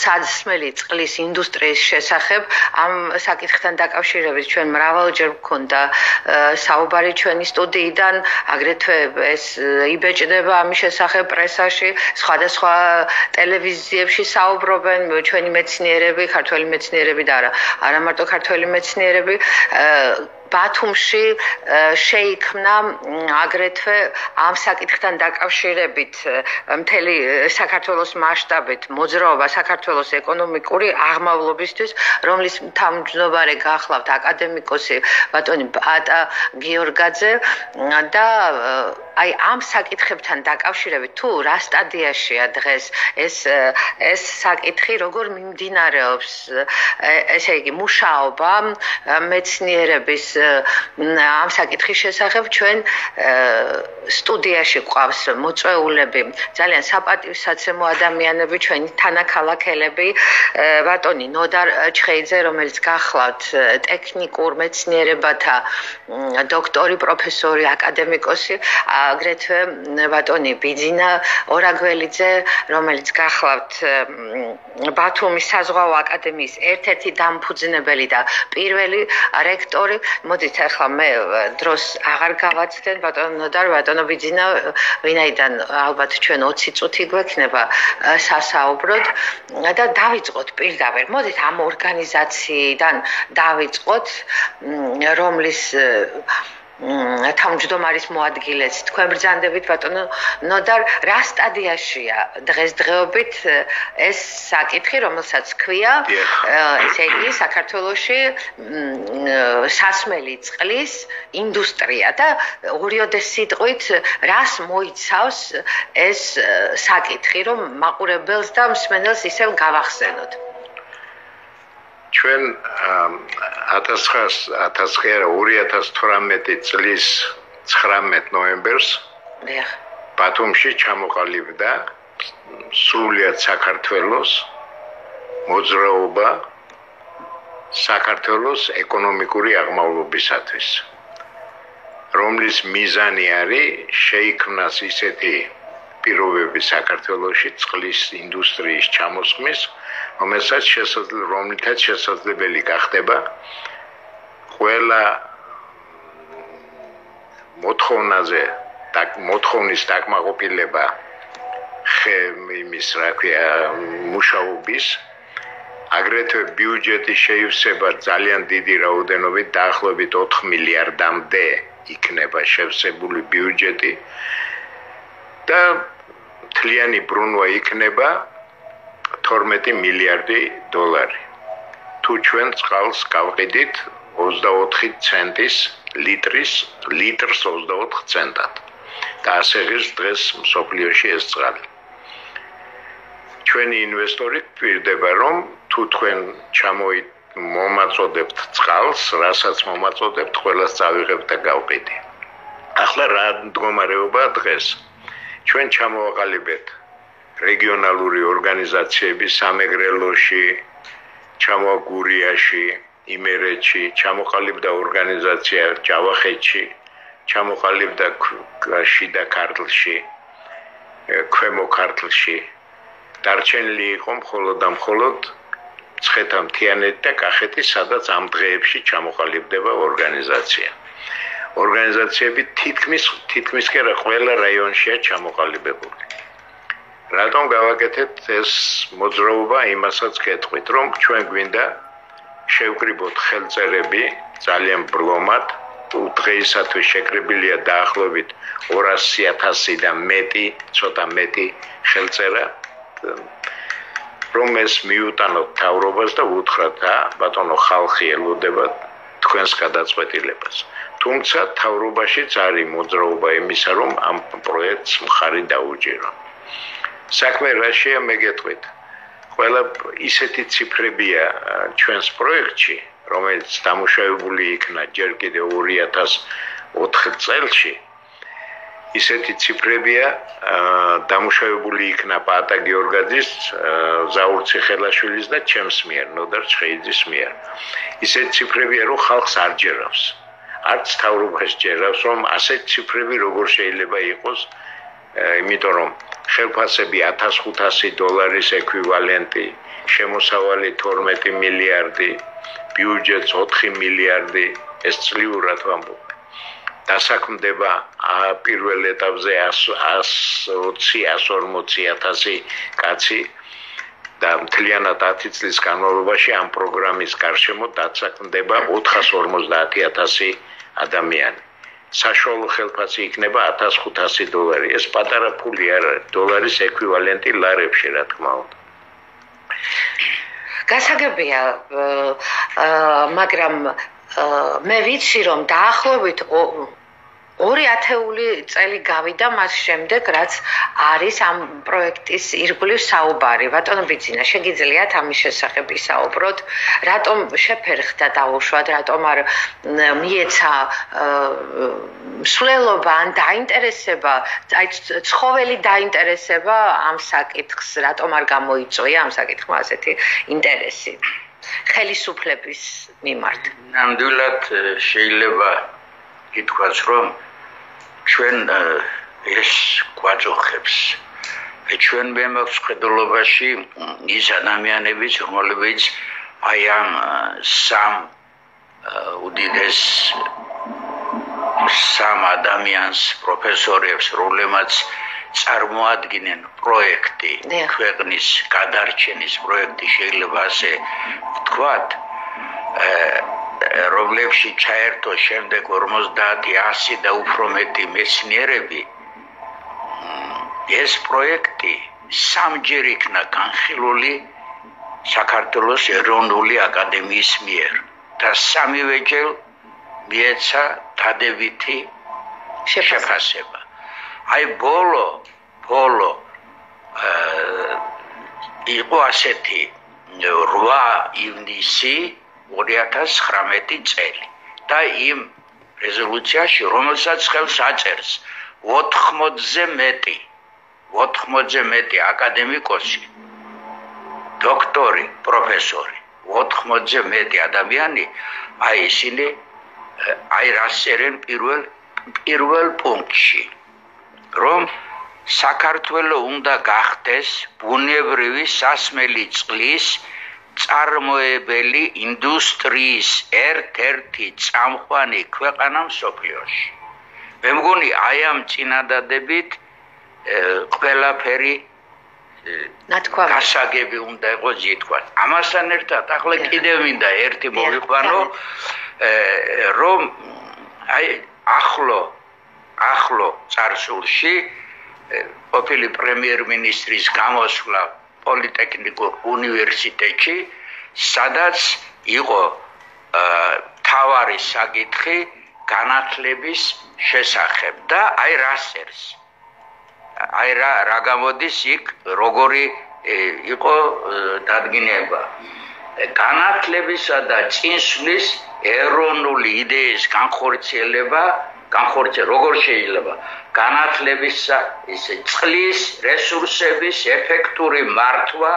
საცმელი წყლის ინდუსტრიის შესახებ ამ საკითხთან დაკავშირებით ჩვენ მრავალჯერ გვქონდა საუბარი ჩვენი სტუდიიდან, აგრეთვე ეს იბეჭდება ამის შესახებ პრესაში, სხვადასხვა ტელევიზიებში საუბრობენ ჩვენი მეცნიერები, ქართველი მეცნიერები და არა მარტო ქართველი მეცნიერები. ბათუმში შეიქმნა აგრეთვე ამ საკითხთან დაკავშირებით მთელი საქართველოს მასშტაბით მოძრაობა საქართველოს ეკონომიკური აღმავლობისთვის, რომლის თავმჯდომარე გახლავთ აკადემიკოსი ბატონი ატა გიორგაძე და აი ამ საკითხებთან დაკავშირებით თუ რა სტადიაშია დღეს ეს საკითხი როგორ მიმდინარეობს, ესე იგი მუშაობა მეცნიერების ამ საკითხის შესახებ ჩვენ სტუდიაში გვყავს მოწვეულები, ძალიან საპატივსაცემო ადამიანები, ჩვენი თანაქალაქელები, ბატონი ნოდარ ჩხეიძე, რომელიც გახლავთ ტექნიკურ მეცნიერებათა დოქტორი, პროფესორი, აკადემიკოსი, აგრეთვე ბატონი ბიძინა ორაგველიძე, რომელიც გახლავთ ბათუმის საზღვაო აკადემიის ერთ-ერთი დამფუძნებელი და პირველი რექტორი. მოდით ახლა მე დროს აღარ გავაცდენ ბატონო ნოდარ, ბატონო ბიძინა, ვინაიდან ალბათ ჩვენ 20 წუთი გვექნება სასაუბროდ და დავიწყოთ პირდაპირ. მოდით ამ ორგანიზაციიდან დავიწყოთ, რომლის თავმჯდომარის მოადგილეც თქვენ ბრძანდებით ბატონო ნოდარ, რა სტადიაშია დღესდღეობით ეს საკითხი, რომელსაც ქვია, ესე იგი საქართველოში სასმელი წყლის ინდუსტრია და ორიოდე სიტყვით რას მოიცავს ეს საკითხი, რომ მაყურებელს და მსმენელს ისევ გავახსენოთ. ჩვენ 2018 წლის 19 ნოემბერს ბათუმში ჩამოყალიბდა სრულიად საქართველოს მოძრაობა საქართველოს ეკონომიკური აღმავლობისათვის, რომლის მიზანი არის შეიქმნას ისეთი პირობები საქართველოში წყლის ინდუსტრიის ჩამოსხმის, რომელსაც შესაძლებელი გახდება ყველა მოთხოვნის დაკმაყოფილება მუშაობის, აგრეთვე ბიუჯეტის შეივსება ძალიან დიდი რაოდენობით, დაახლოებით 4 მილიარდამდე იქნება შევსებული ბიუჯეტი და მთლიანი ბრუნვა იქნება 12 მილიარდი დოლარი. თუ ჩვენ წყალს გავყიდით 24 ცენტის litr's 24 ცენტად. და ასე ღირს დღეს მსოფლიოში ეს წყალი. ჩვენი ინვესტორი გვპირდება, რომ თუ თქვენ მომაწოდებთ წყალს, რასაც მომაწოდებთ, ყველას წავიღებთ და გავყიდე. ახლა რა მდგომარეობაა დღეს? ჩვენ ჩამოვაყალიბეთ რეგიონალური ორგანიზაციები სამეგრელოში, ჩამოაგურიაში, იმერეთში, ჩამოყალიბდა ორგანიზაცია ჯავახეთში, ჩამოყალიბდა შიდა ქართლში, ქვემო ქართლში. დარჩენილი იყო მხოლოდ და მხოლოდ მცხეთა-მთიანეთი და კახეთი, სადაც ამ დღეებში ჩამოყალიბდება ორგანიზაცია. ორგანიზაციები თითქმის კი არა ყველა რაიონშია ჩამოყალიბებული. რატომ გავაკეთეთ ეს მოძრაობა, იმასაც გეტყვით, რომ ჩვენ გვინდა შევკრიბოთ ხელწერები ძალიან ბრლომად, დღეისათვის შეკრებილია დაახლოებით 200,000 და მეტი, ცოტა მეტი ხელწერა, რომ ეს მიუტანოთ მთავრობას და უთხრათ, ბატონო, ხალხი ელოდება თქვენს გადაწყვეტილებას. თუმცა მთავრობაშიც არის მოძრაობა იმისა, რომ ამ პროექტს მხარი დაუჭირო. საქმე რაშია, მე გეტყვით. ყველა ისეთი ციფრებია ჩვენს პროექტში, რომელიც დამუშავებული იქნა ჯერ კიდევ 2004 წელში. ისეთი ციფრებია დამუშავებული იქნა პაატა გიორგაძის, ზაურ ციხელაშვილის და ჩემს მიერ, ნოდარ ჩხეიძის მიერ. ისეთი ციფრებია, რომ ხალხს არ ჯერავს. არც თავრობას ჯერავს, რომ ასეთი ციფრები როგორ შეიძლება იყოს იმიტომ რომ ხელფასები $1500 ეკვივალენტი, შემოსავალი 12 მილიარდი, ბიუჯეტს 4 მილიარდი, ეს წლიურად ვამბობ. დასაქმდება პირველ ეტაპზე 120-140,000 კაცი და მთლიანად 10 წლის განმავლობაში ამ პროგრამის გარშემო დასაქმდება 450,000 ადამიანი. საშუალო ხელფასი იქნება $1500. ეს პატარა ფული არ არის, დოლარის ეკვივალენტი ლარებში, რა თქმა უნდა. გასაგებია, მაგრამ მე ვიცი რომ დაახლოებით 2000 წელი გავიდა მას შემდეგ, რაც არის ამ პროექტის ირგვლივ საუბარი. ბატონო ბიძინა, შეგიძლიათ ამის შესახებ ისაუბროთ, რატომ შეფერხდა დაუშვათ, რატომ არ მიეცა მსვლელობა ან დაინტერესება, აი ცხოველი დაინტერესება ამ საკითხს, რატომ არ გამოიწვია ამ საკითხმა ასეთი ინტერესი ხელისუფლების მიმართ? ნამდვილად შეიძლება ითქვას, რომ ჩვენ ეს გვაწუხებს. ჩვენ მემოქმედობაში ის ადამიანებიც, რომლებიც აი ამ სამ უდიდეს სამ ადამიანს, პროფესორებს, რომლებმაც წარმოადგენენ პროექტი, ქვეყნის გადარჩენის პროექტი, შეიძლება ასე ვთქვათ, რომლებში ჩაერთო შემდეგ 50-100 და უფრო მეტი მეცნიერები, ეს პროექტი სამჯერ იქნა განხილული საქართველოს ეროვნული აკადემიის მიერ და სამივეჯერ მიეცა დადებითი შეფასება. აი ბოლო იყო ასეთი 8 ივნისი 2019 წელი და იმ რეზოლუციაში, რომელსაც ხელს აწერს 80-ზე მეტი აკადემიკოსი, დოქტორი, პროფესორი, 80-ზე მეტი ადამიანი, აი ისინი აი რას წერენ პირველ პუნქტში, რომ საქართველოს უნდა გახდეს ბუნებრივი სასმელი წყლის წარმოებელი ინდუსტრიის ერთ-ერთი წამყვანი ქვეყანა მსოფლიოში. მე მგონი აი ამ წინადადებით ყველაფერი გასაგები უნდა იყოს ითქვას. ამასთან ერთად ახლა კიდევ მინდა ერთი მოვიყვანო, რომ აი ახლო წარსულში ყოფილი პრემიერ-მინისტრის გამოსვლა პოლიტექნიკურ უნივერსიტეტში, სადაც იყო თავარი საკითხი განათლების შესახებ და აი რასერს. აი რა გამოდის იქ, როგორი იყო დადგინება. განათლებისა და წინსვლის ეროვნული იდეის განხორციელება, როგორ შეიძლება განათლებისა, ისე წყლის რესურსების ეფექტური მართვა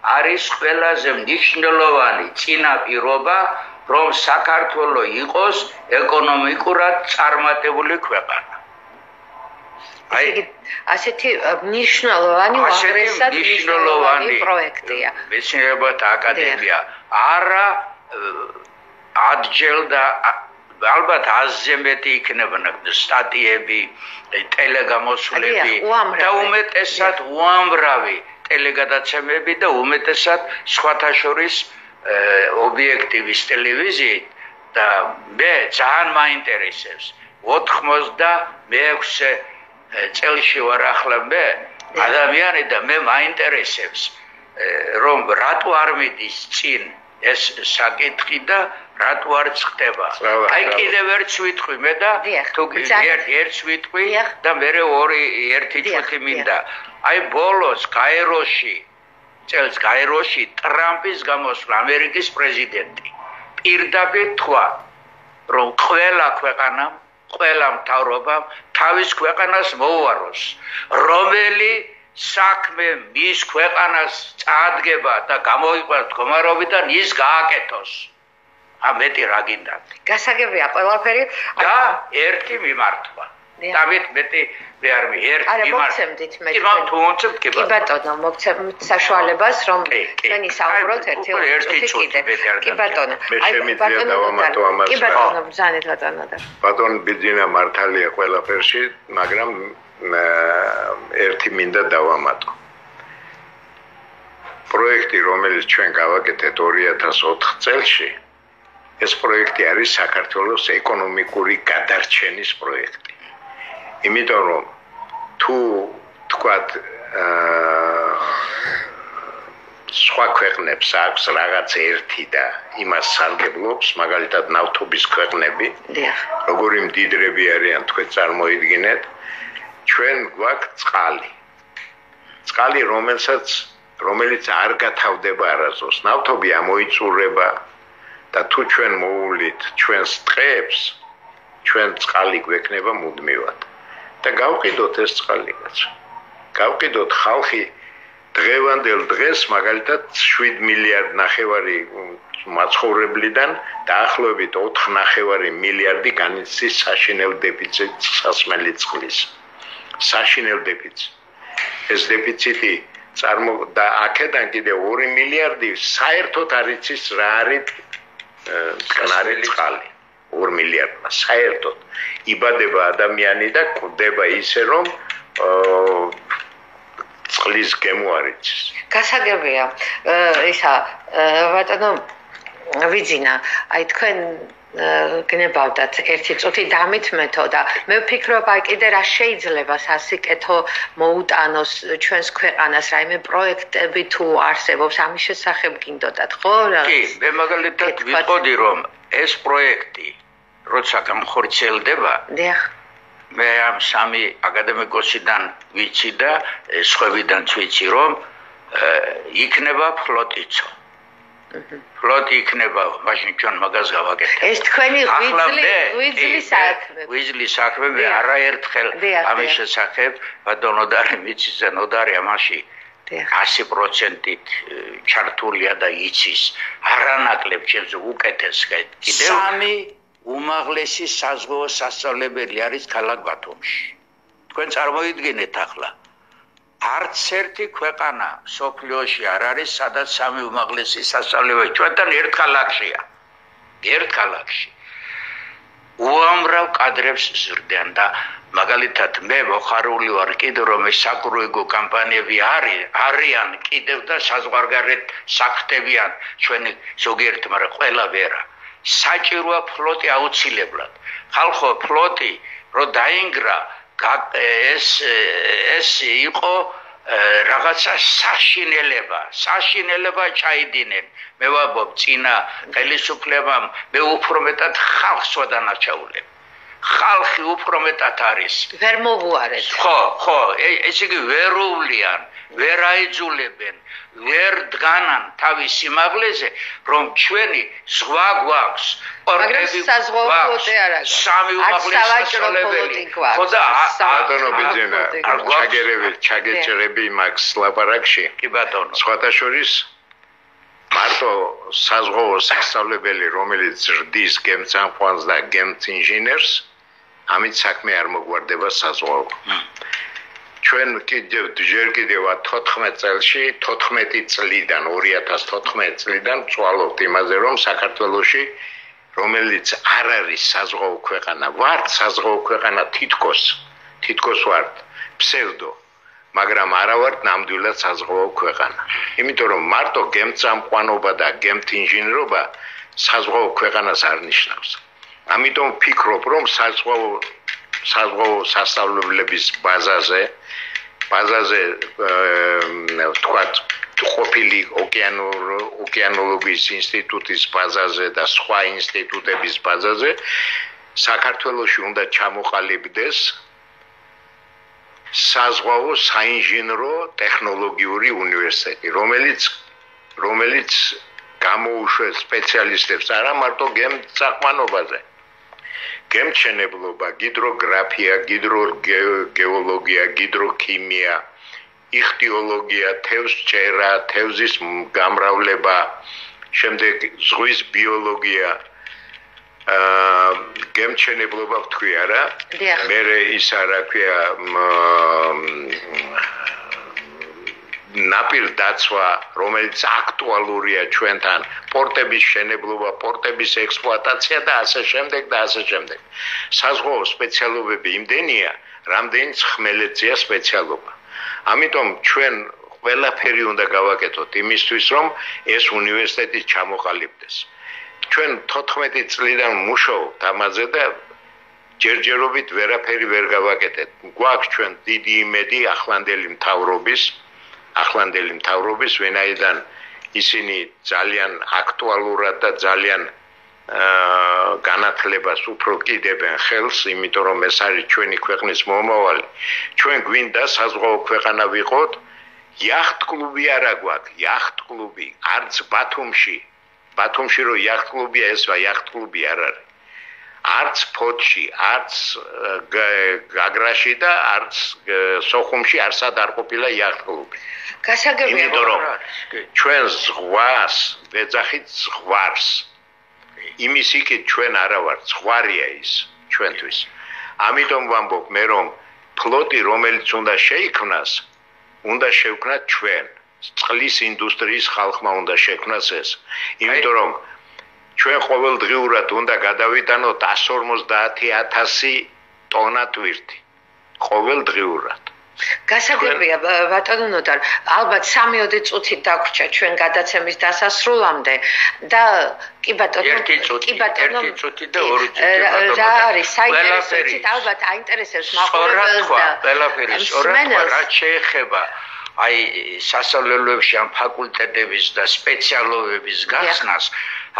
არის ყველაზე მნიშვნელოვანი წინაპირობა, რომ საქართველოს იყოს ეკონომიკურად წარმატებული ქვეყანა. აი ასეთი მნიშვნელოვანი პროექტია. მეცნიერებათა აკადემია არა ადჯელდა ალბათ 100-ზე მეტი იქნება სტატიები, ტელეგამოსვლები და უმეტესად უამრავი ტელეგადაცემები და უმეტესად სხვათა შორის ობიექტივის ტელევიზიით და მე ძალიან მაინტერესებს 86 წელში ვარ ახლა მე ადამიანი და მე მაინტერესებს რომ რატო არ მიდის წინ ეს საკითხი და რატო არ ხდება. აი კიდევ ერთ ვიტყვი მე და თუ ერთ ვიტყვი და მე ერთი ჩვენი მინდა. აი ბოლოს გაეროში ტრამპის გამოსვლა ამერიკის პრეზიდენტი პირდაპირ თქვა რომ ყველა ქვეყანამ, ყველა მთავრობამ თავის ქვეყანას მოუაროს, რომელი საქმე მის ქვეყანას წაადგება და გამოიყვანს მდგომარეობიდან ის გააკეთოს. ამეტი რა გინდა? გასაგებია ყველაფერი და ერთი მიმართვა. დავით მეტი მე არ მიერ არა მოგცემდით მე კი ბატონო მოგცემთ საშუალებას რომ თქვენი საუბროთ ერთი წუთი კი ბატონო აი ბატონო კი ბატონო ბრძანეთ ბატონო და ბატონო ბიძინა მართალია ყველაფერში მაგრამ ერთი მინდა დავამატო პროექტი რომელიც ჩვენ გავაკეთეთ 2004 წელს ეს პროექტი არის საქართველოს ეკონომიკური გადარჩენის პროექტი. იმიტომ რომ თუ თქვათ სხვა ქვეყნებს აქვს რაღაც ერთი და იმას სარგებლობს, მაგალითად ნავთობის ქვეყნები, როგორი მდიდრები არიან თქვენ წარმოიდგინეთ, ჩვენ გვაქვს წყალი. წყალი რომელიც არ გათავდება არასდროს. ნავთობი ამოიწურება და თუ ჩვენ მოუვლით ჩვენს ტყეებს, ჩვენ წყალი გვექნება მუდმივად. და გავყიდოთ ეს წყალი კაცო. გავყიდოთ ხალხი დღევანდელ დღეს მაგალითად 7 მილიარდ ნახევარი მაცხოვრებლიდან დაახლოებით 4.5 მილიარდი განიცდის საშინელ დეფიციტს სასმელი წყლის. საშინელ დეფიციტს. ეს დეფიციტი და აქედან კიდე 2 მილიარდი საერთოდ არ იცის რა არის წყნარი წყალი 2 მილიარდმა საერთოდ იბადება ადამიანი და კვდება ისე რომ წყლის გემო არ იცის. გასაგებია ისა ბატონო ვიძინა აი თქვენ გნებავდათ ერთი წუთი დამითმეთო და მე ვფიქრობ აი კიდე რა შეიძლება სასიკეთო მოუტანოს ჩვენს ქვეყანას რაიმე პროექტები თუ არსებობს ამის შესახებ გინდოდათ ხო რა კი მე მაგალითად ვიტყოდი რომ ეს პროექტი როცა გამხორციელდება მე ამ სამი აკადემიკოსიდან ვიცი და სხვებიდანაც ვიცი რომ იქნება ფლოტიცო ფლოტი იქნება მაშინ ჩვენ მაგას გავაკეთებთ. ეს თქვენი ვიძლის საქმე მე არაერთხელ ამის შესახებ ბატონოდარი მიცისე ნოდარი ამაში 100%-ით ჩართულია და იცის არანაკლებ ჩემს უკეთეს კიდევ სამი უმაღლესი საზღვაო სასწავლებელი არის ქალაქ ბათუმში. თქვენ წარმოიდგინეთ ახლა არც ერთი ქვეყანა სოფლიოში არ არის, სადაც სამი უმაღლესი სასწავლებელი ჩვენთან ერთ ქალაქშია. ერთ ქალაქში. უამრავ კადრებს ზრდიან და მაგალითად მე მოხარული ვარ კიდევ რომ ეს საკრუიგო კამპანიები არიან კიდევ და საზღვარგარეთ საფრთხებიან ჩვენი ზოგიერთ, მაგრამ ყველა ვერა. საჭიროა ფლოტი აუცილებლად. ხალხო ფლოტი რო დაინგრა ეს იყო რაღაცა საშინელება ჩაიდინენ. მე ვაბობ წინა ხელისუფლებამ მე უფრო მეტად ხალხს ვადანაჩაულებ. ხალხი უფრო მეტად არის. ვერ მოვუარეთ. ხო, ეს იგი ვეროვლიან, ვერ აიძულებენ, ვერ დგანან თავის სიმაღლეზე, რომ ჩვენი ზღვა გვაქვს. მაგრამ საზღვაო ფლოტი არ აქვს. სამი უმაღლესი სასწავლებელი. ხო და ბატონო ბიძინა, ჩაგეჭრები მაგ ლაპარაკში. კი ბატონო. სხვათა შორის მარტო საზღვაო სასწავლებელი, რომელიც ზრდის გემთმხმარს და გემთინჟინერს, ამით საქმე არ მოგვარდება საზღვაო. ჩვენ ჯერ კიდევ 14 წელში 14 წლიდან 2014 წლიდან ვწვალობთ იმაზე რომ საქართველოში რომელიც არ არის საზღვაო ქვეყანა ვართ საზღვაო ქვეყანა თითქოს ვართ ფსევდო მაგრამ არა ვართ ნამდვილად საზღვაო ქვეყანა იმიტომ რომ მარტო გემწამყვანობა და გემთინჟინერობა საზღვაო ქვეყანას არ ნიშნავს ამიტომ ვფიქრობ რომ საზღვაო სასწავლებლების ბაზაზე თქვათ ყოფილი ოკეანოლოგიის ინსტიტუტის ბაზაზე და სხვა ინსტიტუტების ბაზაზე საქართველოში უნდა ჩამოყალიბდეს საზღვაო საინჟინრო ტექნოლოგიური უნივერსიტეტი რომელიც გამოუშვებს სპეციალისტებს არა მარტო გემწამყვანობაზე გემჩენებლობა, გიდროგრაფია, გეოლოგია, გიდროქიმია, იხტიოლოგია, თევზჭერა, თევზის გამრავლება, შემდეგ ზღვის ბიოლოგია, გემჩენებლობა ვთქვი არა დიახ. მე ის რა ქვია ნაპირ დაცვა რომელიც აქტუალურია ჩვენთან პორტების შენებლობა პორტების ექსპლუატაცია და ასე შემდეგ და ასე შემდეგ საზღვაო სპეციალობები იმდენია რამდენიც ხმელეთზეა სპეციალობა ამიტომ ჩვენ ყველაფერი უნდა გავაკეთოთ იმისთვის რომ ეს უნივერსიტეტი ჩამოყალიბდეს ჩვენ 14 წლიდან მუშაობთ ამაზე და ჯერჯერობით ვერაფერი ვერ გავაკეთეთ გვაქვს ჩვენ დიდი იმედი ახლანდელი მთავრობის ვინაიდან ისინი ძალიან აქტუალურად და ძალიან განათლებას უფრო კიდებენ ხელს იმიტომ რომ ეს არის ჩვენი ქვეყნის მომავალი ჩვენ გვინდა საზღვაო ქვეყანა ვიყოთ იახტ კლუბი არა გვაქვს იახტ კლუბი არც ბათუმში რო იახტ კლუბია ეს იახტ კლუბი არ არის არც ფოთში არც გაგრაში და არც სოხუმში არსად არ ყოფილა იახტ კლუბი გასაგებია რომ ჩვენ ზღვას ვეძახით ზღვარს იმის იქით ჩვენ არა ვართ ზღვარია ის ჩვენთვის ამიტომ ვამბობ მე რომ ფლოტი რომელიც უნდა შეიქმნას უნდა შევქმნათ ჩვენ წყლის ინდუსტრიის ხალხმა უნდა შექმნას ეს იმიტომ რომ ჩვენ ყოველდღიურად უნდა გადავიტანოთ 150,000 ტონა ტვირთი ყოველდღიურად გასაგებია ბატონო ნოდარ ალბათ 3-4 წუთი დაგვრჩა ჩვენ გადაცემის დასასრულამდე და კი ბატონო ერთი წუთი და 2 წუთი რა არის საინტერესო ალბათ აინტერესებს მაყურებელს და ყველაფერი სწორად რაც შეეხება აი სასწავლებლებში ამ ფაკულტეტების და სპეციალობების გახსნას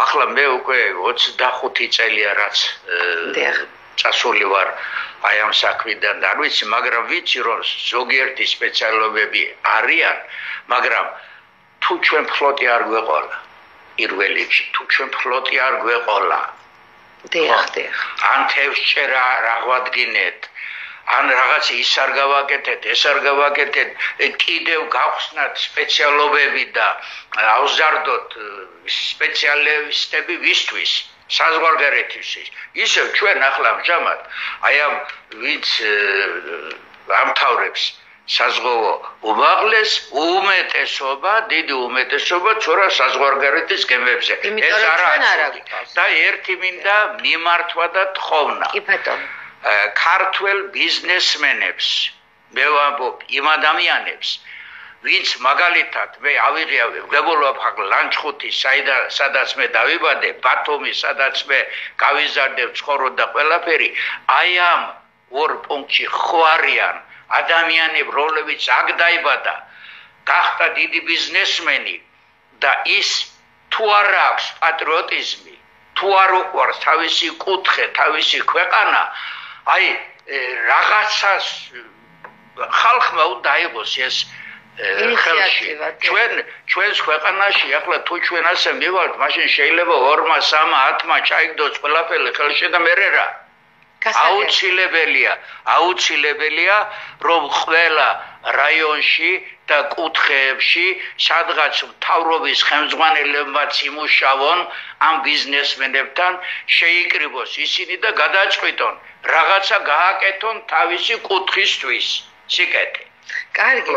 ახლა მე უკვე 25 წელია რაც წასული ვარ აი ამ საქმიდან და არ ვიცი მაგრამ ვიცი რომ ზოგიერთი სპეციალობები არიან მაგრამ თუ ჩვენ ფლოტი არ გვეყოლა პირველებში თუ ჩვენ ფლოტი არ გვეყოლა დიახ ან თევზჭერა რაღვადგინეთ ან რაღაც ის არ გავაკეთეთ ეს არ გავაკეთეთ კიდევ გავხსნათ სპეციალობები და ავზარდოთ სპეციალისტები ვისთვის საზღვარგარეთისთვის ისე ჩვენ ახლა ამჟამად აი ამ ვინც ამთავრებს საზღვაო უმაღლეს უმეტესობა დიდი უმეტესობა ცორა საზღვარგარეთის გემებზე ეს არა და ერთი მინდა მიმართვა და თხოვნა კი ბატონო ქართველ ბიზნესმენებს მე ვამბობ იმ ადამიანებს ვინც მაგალითად მე ავიღე ვგებულობ ხალ ლანჩხუთი სადაც მე დავიბადე ბათუმი სადაც მე გავიზარდე ცხოვრობ და ყველაფერი აი ამ ორ პუნქტში ხვარიან ადამიანები რომლებიც აქ დაიბადა გახდა დიდი ბიზნესმენი და ის თუ არ აქვს პატრიოტიზმი თუ არ უყვარს თავისი კუთხე თავისი ქვეყანა აი რაღაცას ხალხმა უნდა აიღოს ეს ხელში ჩვენს ქვეყანაში ახლა თუ ჩვენ ასე მივართ მაშინ შეიძლება 2-მა 3-მა 10-მა ჩაიგდოს ყველაფერი ხელში და მერე რა აუცილებელია რომ ყველა რაიონში და კუთხეებში სადღაც მთავრობის ხელმძღვანელებმაც იმუშავონ ამ ბიზნესმენებთან შეიკრიბოს ისინი და გადაწყვიტონ რაღაცა გააკეთონ თავისი კუთხისთვის სიკეთე კარგი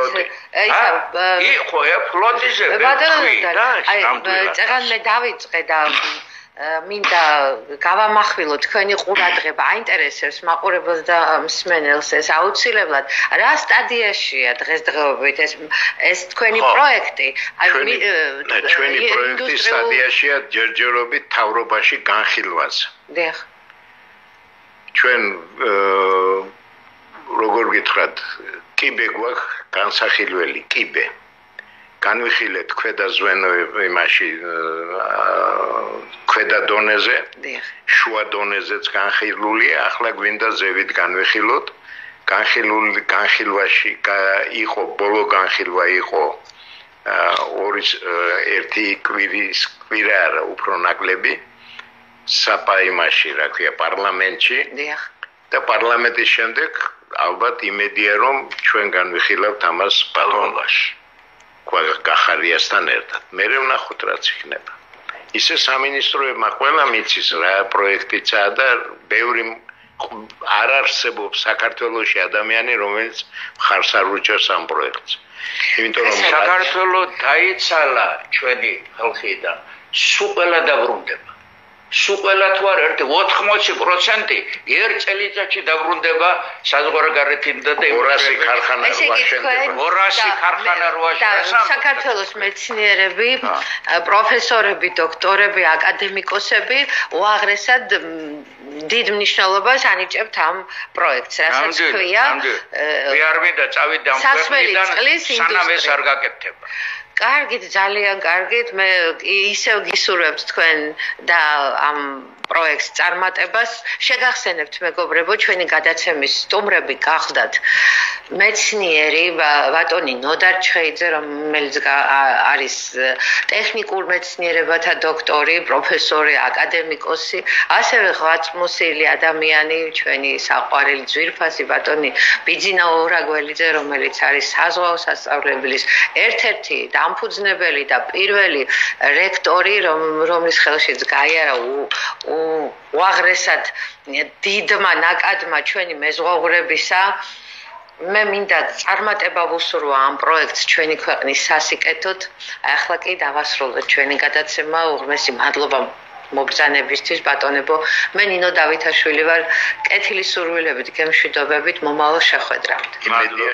იყო ფლოტიზე წეგან მე დავიწყე და მინდა გავამახვილო თქვენი ყურადღება აინტერესებს მაყურებელს და მსმენელს ეს აუცილებლად რა სტადიაშია დღესდღეობით ეს თქვენი პროექტი ჩვენი პროექტი სტადიაშია ჯერჯერობით თავრობაში განხილვაზე დიახ ჩვენ როგორ გითხრათ კიბე გვაქვს განსახილველი კიბე განვიხილეთ ქვედა ზვენოები იმაში ქვედა დონეზე შუა დონეზეც განხილულია ახლა გვინდა ზევით განვიხილოთ განხილვაში იყო ბოლო განხილვა იყო ერთი კვირა არა უფრო ნაკლები საპაიმაში რა ქვია პარლამენტში და პარლამენტის შემდეგ ალბათ იმედია რომ ჩვენ განვიხილავთ ამას ბატონობაში გახარიასთან ერთად. მე ვნახოთ რაც იქნება. ისე სამინისტროებმა ყველა მიცის რა პროექტიცაა და ბევრი არ არსებობს საქართველოში ადამიანი რომელიც მხარს არ უჭერს ამ პროექტს. იმიტომ რომ საქართველოს დაიცალა ჩვენი ხალხიდან სულ ყველა დაბრუნდება. სულ ყველა თუ არ ერთი 80% ერთ წელიწადში დაბრუნდება საზღვარგარეთიდან და 200 ქარხანა ვაშენდება. 200 ქარხანა ვაშენდება. საქართველოს მეცნიერები, პროფესორები, დოქტორები, აკადემიკოსები უაღრესად დიდ მნიშვნელობას ანიჭებთ ამ პროექტს, რასაც ქვია. მე არ მინდა წავიდე ამ ქვეყნიდან, სანამ ეს არ გაკეთდება. კარგით, ძალიან კარგით, მე ისევ გისურვებთ თქვენ და ამ პროექტს წარმატებას. შეგახსენებთ მეგობრებო, ჩვენი გადაცემის სტუმრები გახდათ მეცნიერი ბატონი ნოდარ ჩხეიძე, რომელიც არის ტექნიკურ მეცნიერებათა დოქტორი, პროფესორი, აკადემიკოსი, ასევე ღვაწლმოსილი ადამიანი, ჩვენი საყვარელი ძვირფასი ბატონი ბიძინა ორაგველიძე, რომელიც არის საზღვაო სასწავლებლის ერთ-ერთი დამფუძნებელი და პირველი რექტორი, რომლის ხელშიც გაიარა უაღრესად დიდმა ნაკადმა ჩვენი მეზღვაურებისა. მე მინდა წარმატება ვუსურვა ამ პროექტს ჩვენი ქვეყნის სასიკეთოდ. ახლა კი დავასრულოთ ჩვენი გადაცემა. უღმესი მადლობა მობრძანებისთვის ბატონებო. მე ნინო დავითაშვილი ვარ. კეთილი სურვილებით, გემშვიდობებით, მომავალ შეხვედრამდე. იმედია